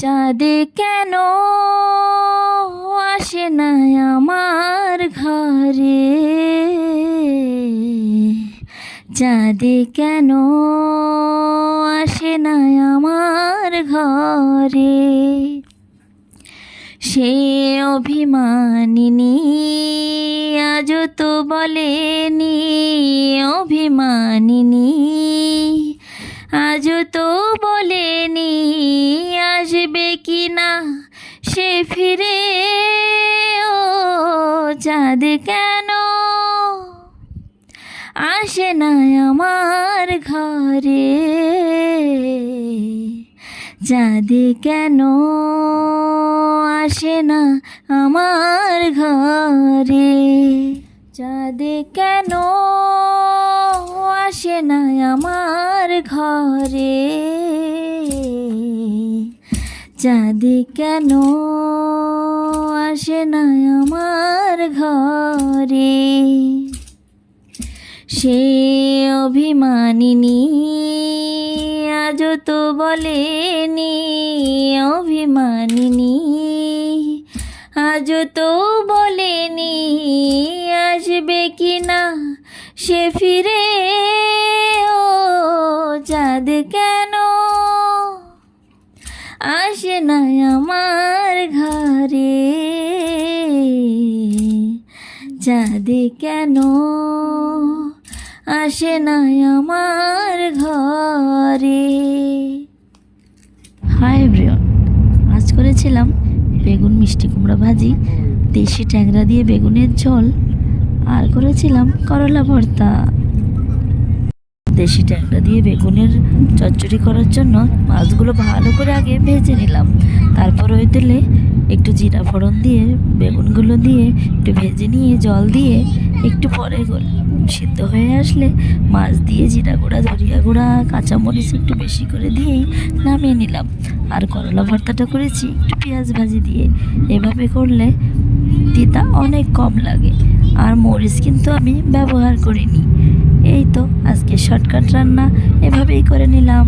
চাঁদ কেন আসে না আমার ঘরে? চাঁদ কেন আসে না আমার ঘরে? সে অভিমানিনী আজও তো বলেনি, অভিমানিনী আজও তো বলেনি আসবে কি না সে ফিরে। ও চাঁদ কেন আসে না আমার ঘরে? চাঁদ কেন আসে না আমার ঘরে? চাঁদ কেন আসে না আমার ঘরে? চাঁদ কেন আসে না আমার ঘরে? সে অভিমানিনী আজও তো বলেনি, অভিমানিনী আজও তো বলেনি আসবে কি না সে ফিরে। ও চাঁদ কেন আসে না আমার ঘরে? চাঁদ কেন আসে না আমার ঘরে? হাই এভরিওয়ান, আজ করেছিলাম বেগুন মিষ্টি কুমড়া ভাজি, দেশি ট্যাংরা দিয়ে বেগুনের ঝোল, আর করেছিলাম করলা ভর্তা। দেশি ট্যাংরা দিয়ে বেগুনের চচ্চড়ি করার জন্য মাছগুলো ভালো করে আগে ভেজে নিলাম। তারপর ওই তেলে একটু জিরা ফোড়ন দিয়ে বেগুনগুলো দিয়ে একটু ভেজে নিয়ে জল দিয়ে একটু পরে সিদ্ধ হয়ে আসলে মাছ দিয়ে জিরা গুঁড়া, ধনিয়া গুঁড়া, কাঁচামরিচ একটু বেশি করে দিয়েই নামিয়ে নিলাম। আর করলা ভর্তাটা করেছি একটু পেঁয়াজ ভাজি দিয়ে। এভাবে করলে তিতা অনেক কম লাগে, আর মরিচ কিন্তু আমি ব্যবহার করিনি। এই তো আজকে শর্টকাট রান্না, এভাবেই করে নিলাম।